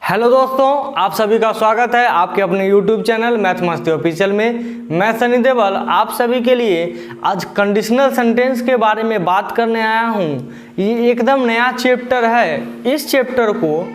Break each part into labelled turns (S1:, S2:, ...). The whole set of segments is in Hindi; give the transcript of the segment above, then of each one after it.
S1: हेलो दोस्तों, आप सभी का स्वागत है आपके अपने YouTube चैनल मैथ मस्ती ऑफिशियल में। मैं सनी देवल आप सभी के लिए आज कंडीशनल सेंटेंस के बारे में बात करने आया हूँ। ये एकदम नया चैप्टर है। इस चैप्टर को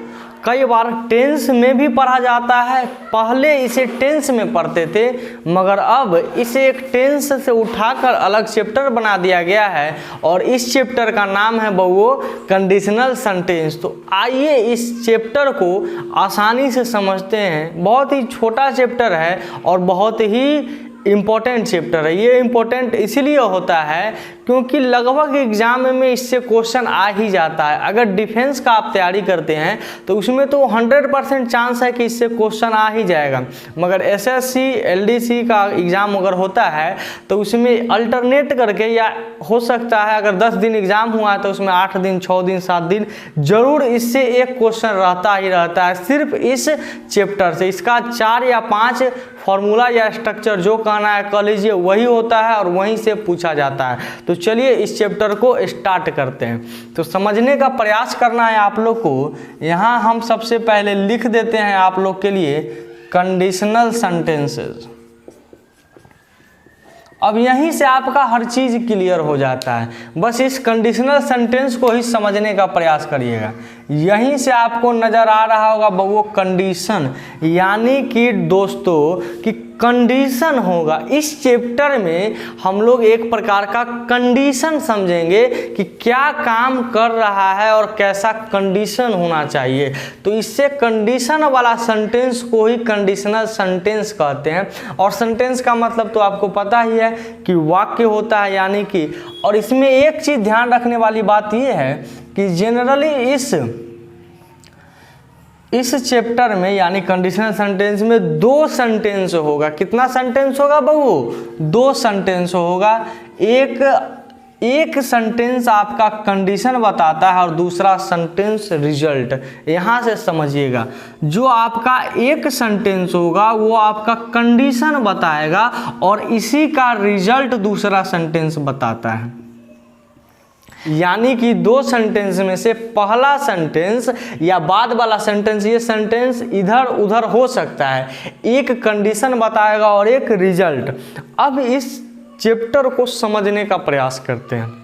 S1: कई बार टेंस में भी पढ़ा जाता है। पहले इसे टेंस में पढ़ते थे, मगर अब इसे एक टेंस से उठाकर अलग चैप्टर बना दिया गया है और इस चैप्टर का नाम है वो कंडीशनल सेंटेंस। तो आइए इस चैप्टर को आसानी से समझते हैं। बहुत ही छोटा चैप्टर है और बहुत ही इम्पोर्टेंट चैप्टर है। ये इम्पोर्टेंट इसीलिए होता है क्योंकि लगभग एग्जाम में इससे क्वेश्चन आ ही जाता है। अगर डिफेंस का आप तैयारी करते हैं तो उसमें तो 100% चांस है कि इससे क्वेश्चन आ ही जाएगा, मगर एसएससी एलडीसी का एग्ज़ाम अगर होता है तो उसमें अल्टरनेट करके, या हो सकता है अगर 10 दिन एग्ज़ाम हुआ है तो उसमें 8 दिन 6 दिन 7 दिन जरूर इससे एक क्वेश्चन रहता ही रहता है सिर्फ इस चैप्टर से। इसका 4 या 5 फॉर्मूला या स्ट्रक्चर जो कहना है कह लीजिए वही होता है और वहीं से पूछा जाता है। तो चलिए इस चैप्टर को स्टार्ट करते हैं। तो समझने का प्रयास करना है आप लोग को। यहाँ हम सबसे पहले लिख देते हैं आप लोग के लिए कंडीशनल सेंटेंसेस। अब यहीं से आपका हर चीज़ क्लियर हो जाता है। बस इस कंडीशनल सेंटेंस को ही समझने का प्रयास करिएगा। यहीं से आपको नज़र आ रहा होगा वो कंडीशन, यानी कि दोस्तों कि कंडीशन होगा। इस चैप्टर में हम लोग एक प्रकार का कंडीशन समझेंगे कि क्या काम कर रहा है और कैसा कंडीशन होना चाहिए। तो इससे कंडीशन वाला सेंटेंस को ही कंडीशनल सेंटेंस कहते हैं। और सेंटेंस का मतलब तो आपको पता ही है कि वाक्य होता है, यानी कि। और इसमें एक चीज़ ध्यान रखने वाली बात यह है कि जनरली इस चैप्टर में यानी कंडीशनल सेंटेंस में 2 सेंटेंस होगा। कितना सेंटेंस होगा बहू? 2 सेंटेंस होगा। एक सेंटेंस आपका कंडीशन बताता है और दूसरा सेंटेंस रिजल्ट। यहाँ से समझिएगा, जो आपका एक सेंटेंस होगा वो आपका कंडीशन बताएगा और इसी का रिजल्ट दूसरा सेंटेंस बताता है। यानी कि 2 सेंटेंस में से पहला सेंटेंस या बाद वाला सेंटेंस, ये सेंटेंस इधर उधर हो सकता है। एक कंडीशन बताएगा और एक रिजल्ट। अब इस चैप्टर को समझने का प्रयास करते हैं।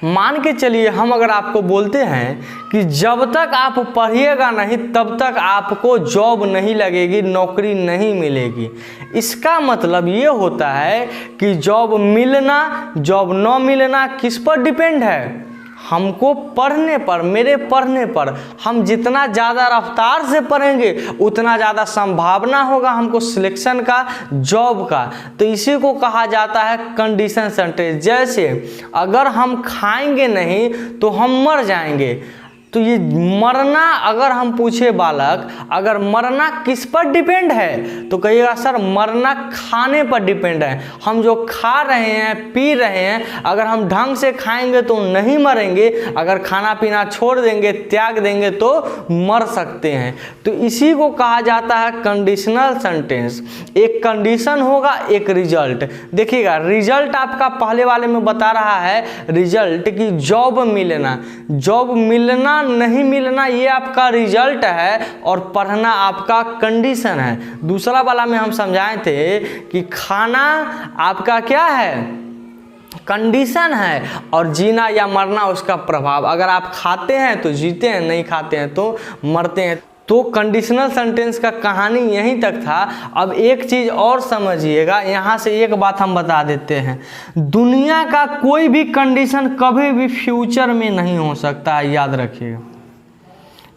S1: मान के चलिए हम अगर आपको बोलते हैं कि जब तक आप पढ़िएगा नहीं तब तक आपको जॉब नहीं लगेगी, नौकरी नहीं मिलेगी। इसका मतलब ये होता है कि जॉब मिलना जॉब न मिलना किस पर डिपेंड है? हमको पढ़ने पर, मेरे पढ़ने पर। हम जितना ज़्यादा रफ्तार से पढ़ेंगे उतना ज़्यादा संभावना होगा हमको सिलेक्शन का, जॉब का। तो इसी को कहा जाता है कंडीशन सेंटेंस। जैसे अगर हम खाएंगे नहीं तो हम मर जाएंगे। तो ये मरना, अगर हम पूछे बालक अगर मरना किस पर डिपेंड है तो कहिएगा सर मरना खाने पर डिपेंड है। हम जो खा रहे हैं पी रहे हैं, अगर हम ढंग से खाएंगे तो नहीं मरेंगे, अगर खाना पीना छोड़ देंगे त्याग देंगे तो मर सकते हैं। तो इसी को कहा जाता है कंडीशनल सेंटेंस। एक कंडीशन होगा, एक रिजल्ट। देखिएगा रिजल्ट आपका पहले वाले में बता रहा है रिजल्ट कि जॉब मिलना, जॉब मिलना नहीं मिलना ये आपका रिजल्ट है और पढ़ना आपका कंडीशन है। दूसरा वाला में हम समझाए थे कि खाना आपका क्या है? कंडीशन है और जीना या मरना उसका प्रभाव। अगर आप खाते हैं तो जीते हैं, नहीं खाते हैं तो मरते हैं। तो कंडीशनल सेंटेंस का कहानी यहीं तक था। अब एक चीज़ और समझिएगा, यहाँ से एक बात हम बता देते हैं। दुनिया का कोई भी कंडीशन कभी भी फ्यूचर में नहीं हो सकता है, याद रखिएगा।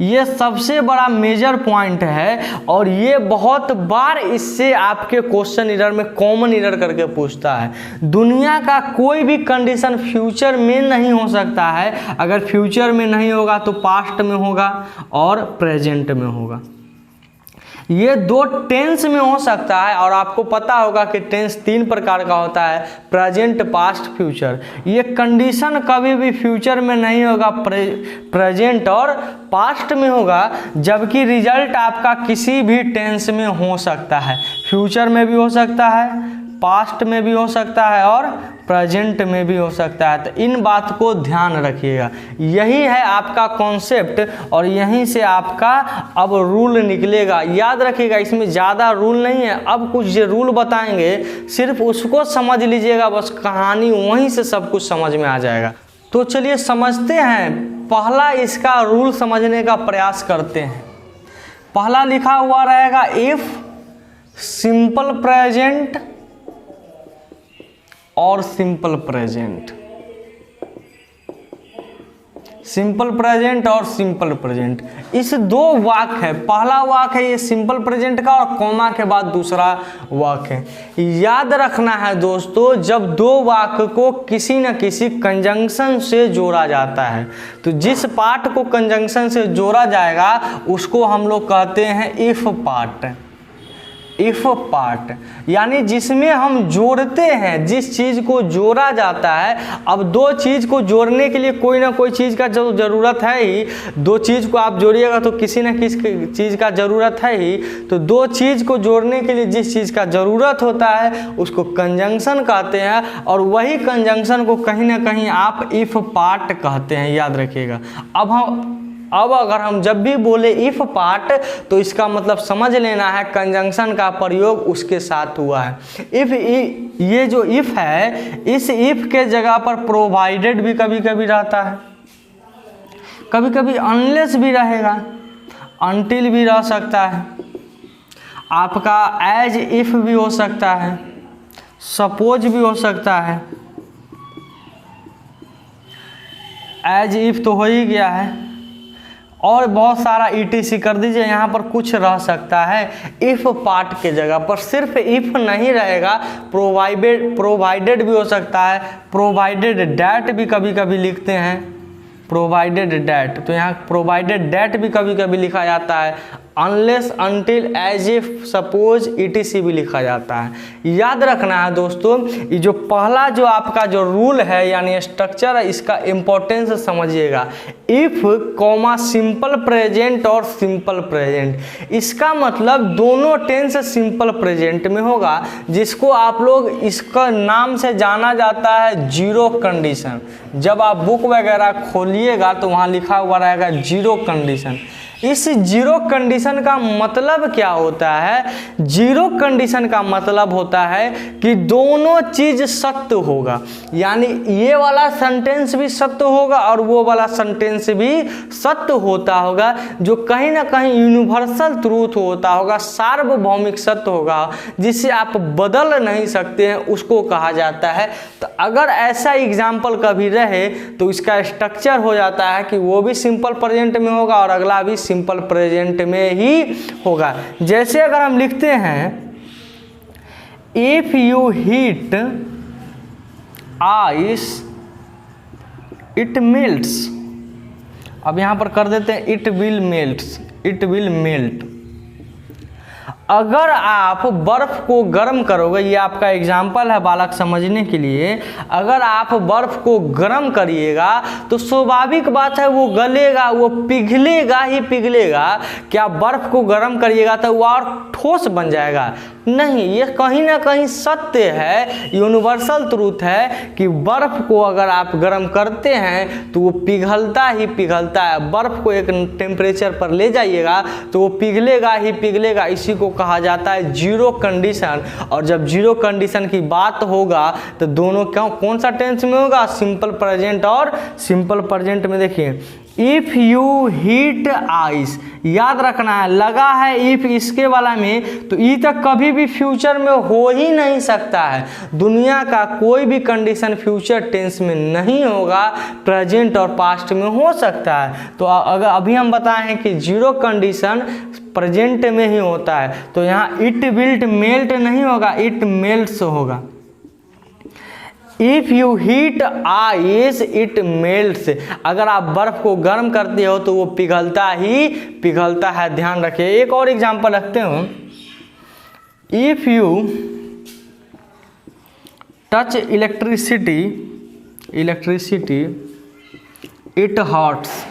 S1: ये सबसे बड़ा मेजर पॉइंट है और ये बहुत बार इससे आपके क्वेश्चन एरर में कॉमन एरर करके पूछता है। दुनिया का कोई भी कंडीशन फ्यूचर में नहीं हो सकता है। अगर फ्यूचर में नहीं होगा तो पास्ट में होगा और प्रेजेंट में होगा। ये 2 टेंस में हो सकता है और आपको पता होगा कि टेंस 3 प्रकार का होता है, प्रेजेंट, पास्ट, फ्यूचर। ये कंडीशन कभी भी फ्यूचर में नहीं होगा, प्रेजेंट और पास्ट में होगा। जबकि रिजल्ट आपका किसी भी टेंस में हो सकता है, फ्यूचर में भी हो सकता है, पास्ट में भी हो सकता है और प्रेजेंट में भी हो सकता है। तो इन बात को ध्यान रखिएगा। यही है आपका कॉन्सेप्ट और यहीं से आपका अब रूल निकलेगा। याद रखिएगा, इसमें ज़्यादा रूल नहीं है। अब कुछ जो रूल बताएंगे सिर्फ उसको समझ लीजिएगा, बस कहानी वहीं से सब कुछ समझ में आ जाएगा। तो चलिए समझते हैं। पहला इसका रूल समझने का प्रयास करते हैं। पहला लिखा हुआ रहेगा इफ सिंपल प्रेजेंट और सिंपल प्रेजेंट, सिंपल प्रेजेंट और सिंपल प्रेजेंट, इस दो वाक्य है। पहला वाक्य है ये सिंपल प्रेजेंट का और कॉमा के बाद दूसरा वाक्य है। याद रखना है दोस्तों, जब दो वाक्य को किसी न किसी कंजंक्शन से जोड़ा जाता है तो जिस पार्ट को कंजंक्शन से जोड़ा जाएगा उसको हम लोग कहते हैं इफ पार्ट। इफ पार्ट यानी जिसमें हम जोड़ते हैं, जिस चीज़ को जोड़ा जाता है। अब दो चीज़ को जोड़ने के लिए कोई ना कोई चीज़ का जो ज़रूरत है ही, दो चीज़ को आप जोड़िएगा तो किसी न किसी चीज़ का ज़रूरत है ही। तो दो चीज़ को जोड़ने के लिए जिस चीज़ का ज़रूरत होता है उसको कंजंक्शन कहते हैं और वही कंजंक्शन को कहीं ना कहीं आप इफ पार्ट कहते हैं। याद रखिएगा। अब अगर हम जब भी बोले इफ पार्ट तो इसका मतलब समझ लेना है कंजंक्शन का प्रयोग उसके साथ हुआ है। इफ ये जो इफ है, इस इफ के जगह पर प्रोवाइडेड भी कभी कभी रहता है, कभी कभी अनलेस भी रहेगा, अनटिल भी रह सकता है, आपका एज इफ भी हो सकता है, सपोज भी हो सकता है। एज इफ तो हो ही गया है और बहुत सारा ETC कर दीजिए। यहाँ पर कुछ रह सकता है इफ पार्ट के जगह पर। सिर्फ इफ नहीं रहेगा, प्रोवाइडेड भी हो सकता है, प्रोवाइडेड डैट भी कभी कभी लिखते हैं, प्रोवाइडेड डैट। तो यहाँ प्रोवाइडेड डैट भी कभी कभी लिखा जाता है, unless, until, as if, suppose, ETC भी लिखा जाता है। याद रखना है दोस्तों, ये जो पहला जो आपका जो रूल है यानी स्ट्रक्चर है, इसका इंपॉर्टेंस समझिएगा। इफ कॉमा सिंपल प्रेजेंट और सिंपल प्रेजेंट, इसका मतलब दोनों टेंस सिंपल प्रेजेंट में होगा, जिसको आप लोग इसका नाम से जाना जाता है जीरो कंडीशन। जब आप बुक वगैरह खोलिएगा तो वहाँ लिखा हुआ रहेगा जीरो कंडीशन। इस जीरो कंडीशन का मतलब क्या होता है? जीरो कंडीशन का मतलब होता है कि दोनों चीज सत्य होगा, यानी ये वाला सेंटेंस भी सत्य होगा और वो वाला सेंटेंस भी सत्य होता होगा, जो कहीं ना कहीं यूनिवर्सल ट्रूथ होता होगा, सार्वभौमिक सत्य होगा, जिसे आप बदल नहीं सकते हैं, उसको कहा जाता है। तो अगर ऐसा एग्जाम्पल कभी रहे तो इसका स्ट्रक्चर हो जाता है कि वो भी सिंपल प्रेजेंट में होगा और अगला भी सिंपल प्रेजेंट में ही होगा। जैसे अगर हम लिखते हैं if you heat ice it melts, अब यहां पर कर देते हैं it will melts, it will melt. अगर आप बर्फ को गर्म करोगे, ये आपका एग्जाम्पल है बालक समझने के लिए, अगर आप बर्फ को गर्म करिएगा तो स्वाभाविक बात है वो गलेगा, वो पिघलेगा ही पिघलेगा। क्या बर्फ को गर्म करिएगा तो वो और ठोस बन जाएगा? नहीं, ये कहीं ना कहीं सत्य है, यूनिवर्सल ट्रूथ है कि बर्फ को अगर आप गर्म करते हैं तो वो पिघलता ही पिघलता है। बर्फ को एक टेम्परेचर पर ले जाइएगा तो वो पिघलेगा ही पिघलेगा। इसी को कहा जाता है जीरो कंडीशन। और जब जीरो कंडीशन की बात होगा तो दोनों कौन सा टेंस में होगा? सिंपल प्रेजेंट और सिंपल प्रेजेंट में। देखिए इफ यू हीट आइस, याद रखना है, लगा है इफ इसके वाला में तो ई तक कभी भी फ्यूचर में हो ही नहीं सकता है। दुनिया का कोई भी कंडीशन फ्यूचर टेंस में नहीं होगा, प्रेजेंट और पास्ट में हो सकता है। तो अगर अभी हम बताएं कि जीरो कंडीशन प्रेजेंट में ही होता है तो यहाँ इट विल मेल्ट नहीं होगा, इट मेल्ट्स होगा। If you heat ice it melts, अगर आप बर्फ को गर्म करते हो तो वो पिघलता ही पिघलता है। ध्यान रखिए। एक और एग्जांपल रखते हो, if you touch electricity it hurts.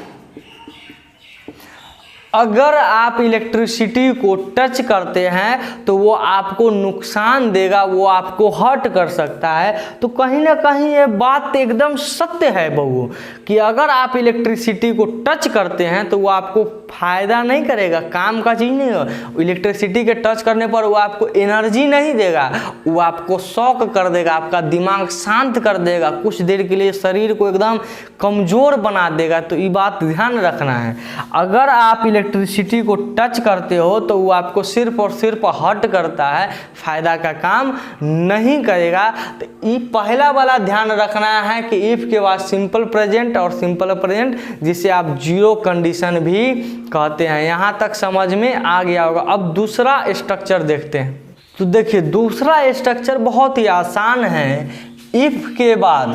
S1: अगर आप इलेक्ट्रिसिटी को टच करते हैं तो वो आपको नुकसान देगा, वो आपको हर्ट कर सकता है। तो कहीं ना कहीं ये बात एकदम सत्य है बहू कि अगर आप इलेक्ट्रिसिटी को टच करते हैं तो वो आपको फायदा नहीं करेगा, काम का चीज़ नहीं हो। इलेक्ट्रिसिटी के टच करने पर वो आपको एनर्जी नहीं देगा, वो आपको शॉक कर देगा, आपका दिमाग शांत कर देगा, कुछ देर के लिए शरीर को एकदम कमज़ोर बना देगा। तो ये बात ध्यान रखना है। अगर आप इलेक्ट्रिसिटी को टच करते हो तो वो आपको सिर्फ और सिर्फ हर्ट करता है, फायदा का काम नहीं करेगा। तो ये पहला वाला ध्यान रखना है कि इफ़ के बाद सिंपल प्रेजेंट और सिंपल प्रेजेंट, जिसे आप जीरो कंडीशन भी कहते हैं। यहाँ तक समझ में आ गया होगा। अब दूसरा स्ट्रक्चर देखते हैं। तो देखिए दूसरा स्ट्रक्चर बहुत ही आसान है। इफ़ के बाद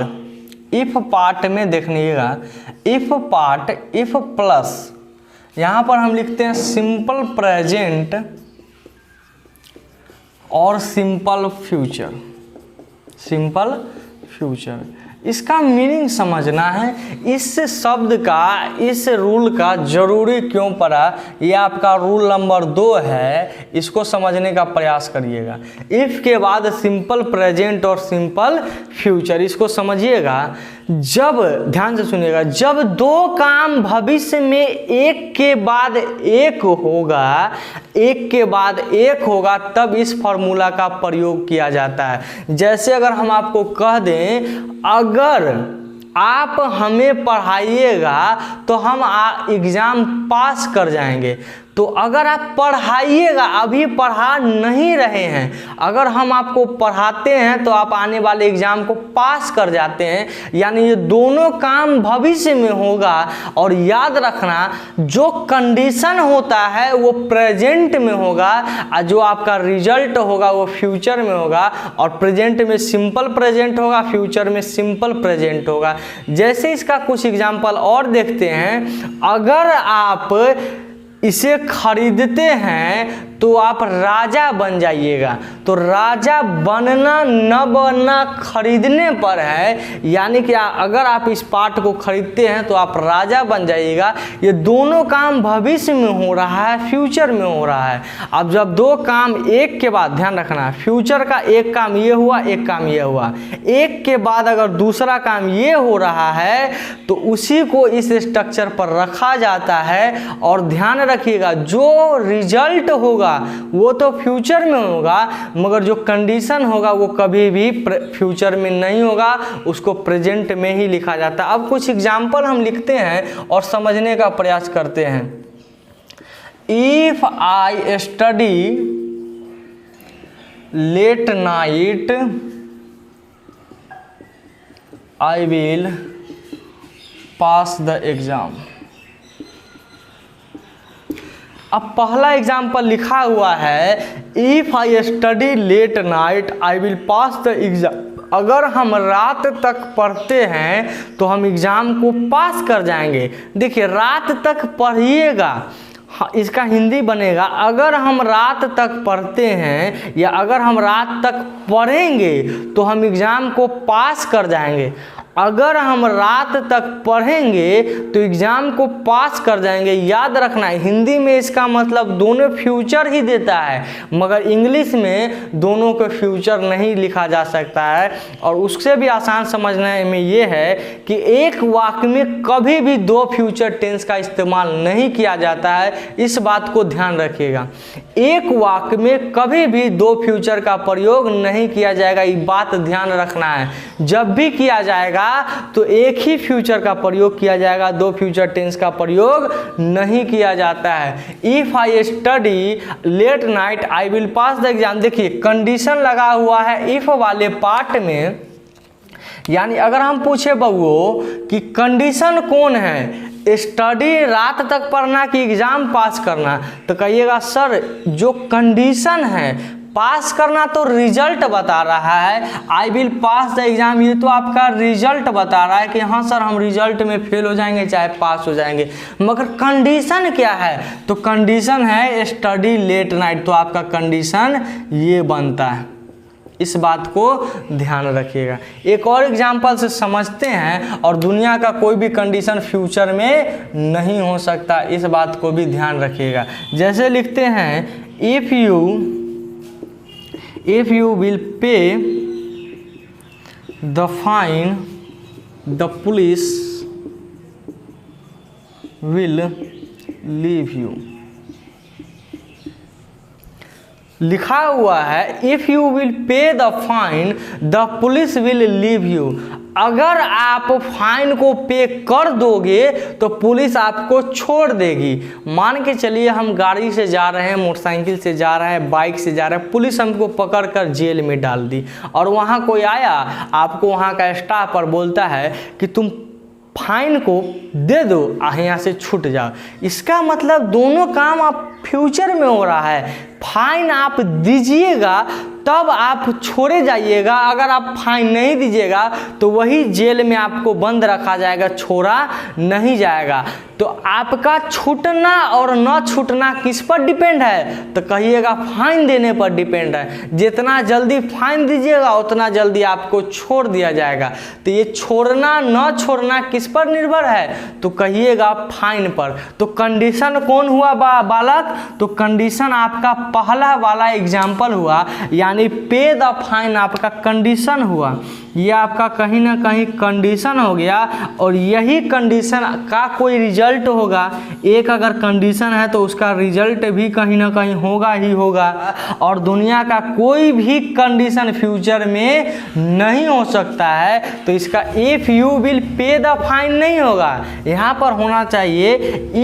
S1: इफ़ पार्ट में देखिएगा, इफ़ पार्ट इफ़ प्लस, यहाँ पर हम लिखते हैं सिंपल प्रेजेंट और सिंपल फ्यूचर। सिंपल फ्यूचर इसका मीनिंग समझना है। इस शब्द का, इस रूल का जरूरी क्यों पड़ा, ये आपका रूल नंबर 2 है, इसको समझने का प्रयास करिएगा। इफ़ के बाद सिंपल प्रेजेंट और सिंपल फ्यूचर, इसको समझिएगा। जब, ध्यान से सुनिएगा, जब दो काम भविष्य में एक के बाद एक होगा, एक के बाद एक होगा, तब इस फॉर्मूला का प्रयोग किया जाता है। जैसे अगर हम आपको कह दें अगर आप हमें पढ़ाइएगा तो हम एग्ज़ाम पास कर जाएंगे, तो अगर आप पढ़ाइएगा, अभी पढ़ा नहीं रहे हैं, अगर हम आपको पढ़ाते हैं तो आप आने वाले एग्ज़ाम को पास कर जाते हैं। यानी ये दोनों काम भविष्य में होगा। और याद रखना जो कंडीशन होता है वो प्रेजेंट में होगा और जो आपका रिजल्ट होगा वो फ्यूचर में होगा। और प्रेजेंट में सिंपल प्रेजेंट होगा, फ्यूचर में सिंपल प्रेजेंट होगा। जैसे इसका कुछ एग्जाम्पल और देखते हैं। अगर आप इसे खरीदते हैं तो आप राजा बन जाइएगा। तो राजा बनना न बनना खरीदने पर है, यानी कि अगर आप इस पार्ट को खरीदते हैं तो आप राजा बन जाइएगा। ये दोनों काम भविष्य में हो रहा है, फ्यूचर में हो रहा है। अब जब दो काम एक के बाद, ध्यान रखना, फ्यूचर का एक काम ये हुआ, एक काम ये हुआ, एक के बाद अगर दूसरा काम ये हो रहा है तो उसी को इस स्ट्रक्चर पर रखा जाता है। और ध्यान रखिएगा जो रिजल्ट होगा वो तो फ्यूचर में होगा, मगर जो कंडीशन होगा वो कभी भी फ्यूचर में नहीं होगा, उसको प्रेजेंट में ही लिखा जाता है। अब कुछ एग्जाम्पल हम लिखते हैं और समझने का प्रयास करते हैं। If I study late night I will pass the exam. अब पहला एग्जाम्पल लिखा हुआ है if I study late night I will pass the exam. अगर हम रात तक पढ़ते हैं तो हम एग्ज़ाम को पास कर जाएंगे। देखिए रात तक पढ़िएगा, इसका हिंदी बनेगा अगर हम रात तक पढ़ते हैं या अगर हम रात तक पढ़ेंगे तो हम एग्ज़ाम को पास कर जाएंगे। अगर हम रात तक पढ़ेंगे तो एग्ज़ाम को पास कर जाएंगे। याद रखना हिंदी में इसका मतलब दोनों फ्यूचर ही देता है, मगर इंग्लिश में दोनों को फ्यूचर नहीं लिखा जा सकता है। और उससे भी आसान समझने में ये है कि एक वाक्य में कभी भी दो फ्यूचर टेंस का इस्तेमाल नहीं किया जाता है, इस बात को ध्यान रखिएगा। एक वाक्य में कभी भी दो फ्यूचर का प्रयोग नहीं किया जाएगा, ये बात ध्यान रखना है। जब भी किया जाएगा तो एक ही फ्यूचर का प्रयोग किया जाएगा, दो फ्यूचर टेंस का प्रयोग नहीं किया जाता है। If I study late night I will pass the exam. देखिए कंडीशन लगा हुआ है इफ वाले पार्ट में, यानी अगर हम पूछे बउओ कि कंडीशन कौन है, स्टडी रात तक पढ़ना कि एग्जाम पास करना, तो कहिएगा सर जो कंडीशन है पास करना तो रिजल्ट बता रहा है, आई विल पास द एग्जाम ये तो आपका रिजल्ट बता रहा है कि हाँ सर हम रिजल्ट में फेल हो जाएंगे चाहे पास हो जाएंगे, मगर कंडीशन क्या है, तो कंडीशन है स्टडी लेट नाइट, तो आपका कंडीशन ये बनता है। इस बात को ध्यान रखिएगा। एक और एग्जाम्पल से समझते हैं, और दुनिया का कोई भी कंडीशन फ्यूचर में नहीं हो सकता, इस बात को भी ध्यान रखिएगा। जैसे लिखते हैं if you will pay the fine the police will leave you. लिखा हुआ है if you will pay the fine the police will leave you. अगर आप फाइन को पे कर दोगे तो पुलिस आपको छोड़ देगी। मान के चलिए हम गाड़ी से जा रहे हैं, मोटरसाइकिल से जा रहे हैं, बाइक से जा रहे हैं, पुलिस हमको पकड़ कर जेल में डाल दी, और वहाँ कोई आया, आपको वहाँ का स्टाफ पर बोलता है कि तुम फाइन को दे दो, यहाँ से छूट जाओ। इसका मतलब दोनों काम आप फ्यूचर में हो रहा है। फाइन आप दीजिएगा तब आप छोड़े जाइएगा, अगर आप फाइन नहीं दीजिएगा तो वही जेल में आपको बंद रखा जाएगा, छोड़ा नहीं जाएगा। तो आपका छूटना और न छूटना किस पर डिपेंड है? तो कहिएगा फाइन देने पर डिपेंड है। जितना जल्दी फाइन दीजिएगा उतना जल्दी आपको छोड़ दिया जाएगा। तो ये छोड़ना न छोड़ना किस पर निर्भर है? तो कहिएगा फाइन पर। तो कंडीशन कौन हुआ बालक? तो कंडीशन आपका पहला वाला एग्जाम्पल हुआ, यानी पे द फाइन आपका कंडीशन हुआ। ये आपका कहीं ना कहीं कंडीशन हो गया, और यही कंडीशन का कोई रिजल्ट होगा। एक अगर कंडीशन है तो उसका रिजल्ट भी कहीं ना कहीं होगा ही होगा, और दुनिया का कोई भी कंडीशन फ्यूचर में नहीं हो सकता है। तो इसका if you will pay the fine नहीं होगा, यहाँ पर होना चाहिए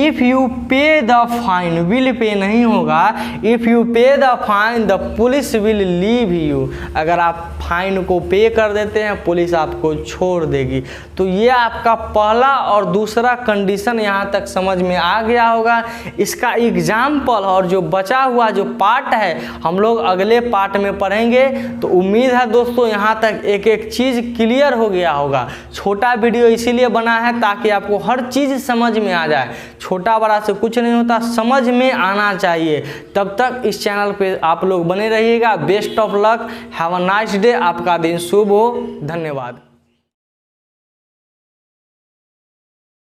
S1: इफ़ यू पे द फाइन, विल पे नहीं होगा। इफ़ यू पे the fine the police will leave you. अगर आप फाइन को पे कर देते हैं पुलिस आपको छोड़ देगी। तो ये आपका पहला और दूसरा कंडीशन यहाँ तक समझ में आ गया होगा। इसका एग्जाम्पल और जो बचा हुआ जो पार्ट है हम लोग अगले पार्ट में पढ़ेंगे। तो उम्मीद है दोस्तों यहाँ तक एक एक चीज़ क्लियर हो गया होगा। छोटा वीडियो इसीलिए बना है ताकि आपको हर चीज़ समझ में आ जाए। छोटा बड़ा से कुछ नहीं होता, समझ में आना चाहिए। तब तक इस चैनल पे आप लोग बने रहिएगा। Best of luck, have a nice day, आपका दिन शुभ हो। धन्यवाद।